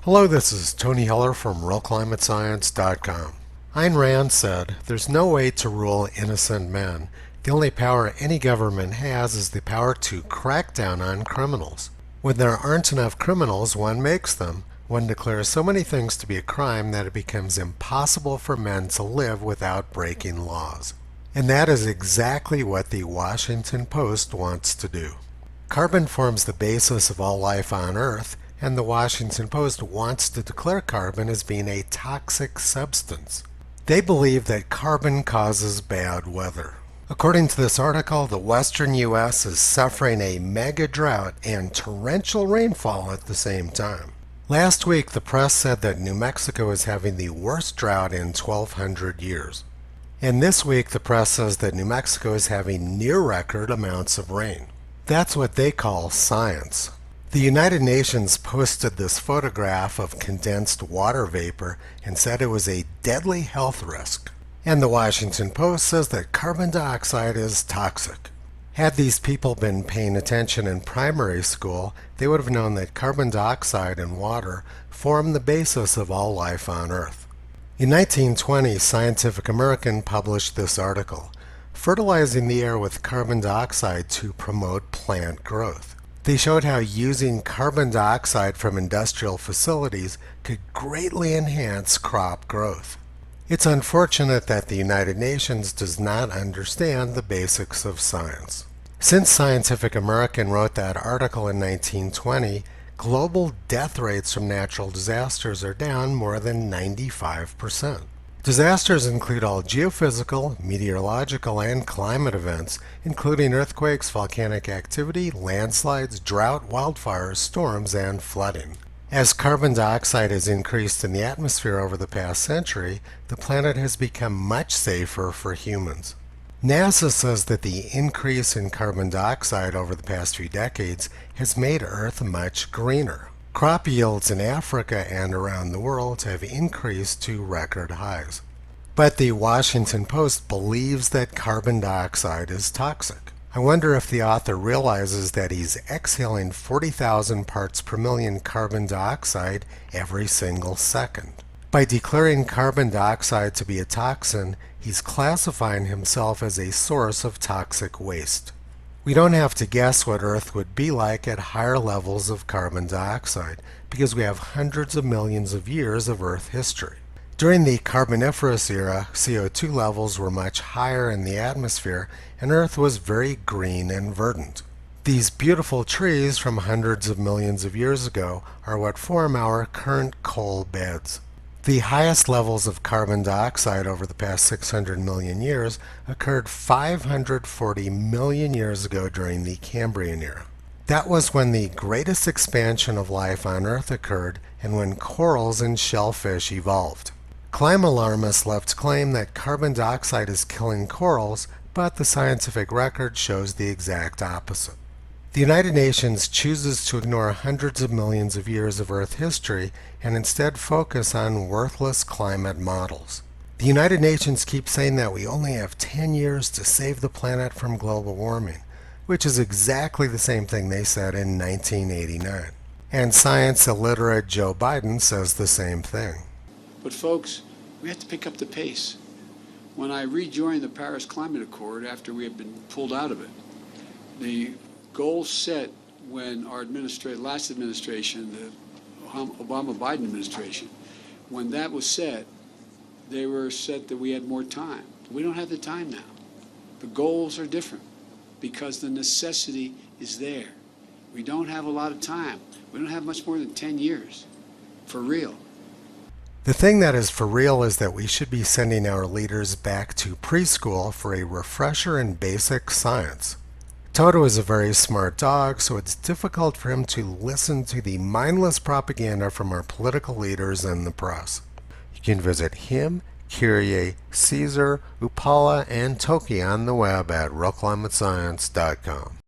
Hello, this is Tony Heller from RealClimateScience.com. Ayn Rand said, "There's no way to rule innocent men. The only power any government has is the power to crack down on criminals. When there aren't enough criminals, one makes them. One declares so many things to be a crime that it becomes impossible for men to live without breaking laws." And that is exactly what the Washington Post wants to do. Carbon forms the basis of all life on Earth, and the Washington Post wants to declare carbon as being a toxic substance. They believe that carbon causes bad weather. According to this article, the western U.S. is suffering a mega drought and torrential rainfall at the same time. Last week, the press said that New Mexico is having the worst drought in 1,200 years. And this week, the press says that New Mexico is having near-record amounts of rain. That's what they call science. The United Nations posted this photograph of condensed water vapor and said it was a deadly health risk. And the Washington Post says that carbon dioxide is toxic. Had these people been paying attention in primary school, they would have known that carbon dioxide and water form the basis of all life on Earth. In 1920, Scientific American published this article, "Fertilizing the Air with Carbon Dioxide to Promote Plant Growth." They showed how using carbon dioxide from industrial facilities could greatly enhance crop growth. It's unfortunate that the United Nations does not understand the basics of science. Since Scientific American wrote that article in 1920, global death rates from natural disasters are down more than 95%. Disasters include all geophysical, meteorological, and climate events, including earthquakes, volcanic activity, landslides, drought, wildfires, storms, and flooding. As carbon dioxide has increased in the atmosphere over the past century, the planet has become much safer for humans. NASA says that the increase in carbon dioxide over the past few decades has made Earth much greener. Crop yields in Africa and around the world have increased to record highs. But the Washington Post believes that carbon dioxide is toxic. I wonder if the author realizes that he's exhaling 40,000 parts per million carbon dioxide every single second. By declaring carbon dioxide to be a toxin, he's classifying himself as a source of toxic waste. We don't have to guess what Earth would be like at higher levels of carbon dioxide because we have hundreds of millions of years of Earth history. During the Carboniferous era, CO2 levels were much higher in the atmosphere and Earth was very green and verdant. These beautiful trees from hundreds of millions of years ago are what form our current coal beds. The highest levels of carbon dioxide over the past 600 million years occurred 540 million years ago during the Cambrian era. That was when the greatest expansion of life on Earth occurred and when corals and shellfish evolved. Climate alarmists love to claim that carbon dioxide is killing corals, but the scientific record shows the exact opposite. The United Nations chooses to ignore hundreds of millions of years of Earth history and instead focus on worthless climate models. The United Nations keeps saying that we only have 10 years to save the planet from global warming, which is exactly the same thing they said in 1989. And science illiterate Joe Biden says the same thing. But folks, we have to pick up the pace. When I rejoined the Paris Climate Accord after we had been pulled out of it, the goal set when our last administration, the Obama-Biden administration, when that was set, they were set that we had more time. We don't have the time now. The goals are different because the necessity is there. We don't have a lot of time. We don't have much more than 10 years, for real. The thing that is for real is that we should be sending our leaders back to preschool for a refresher in basic science. Toto is a very smart dog, so it's difficult for him to listen to the mindless propaganda from our political leaders and the press. You can visit him, Kyrie, Caesar, Upala, and Toki on the web at realclimatescience.com.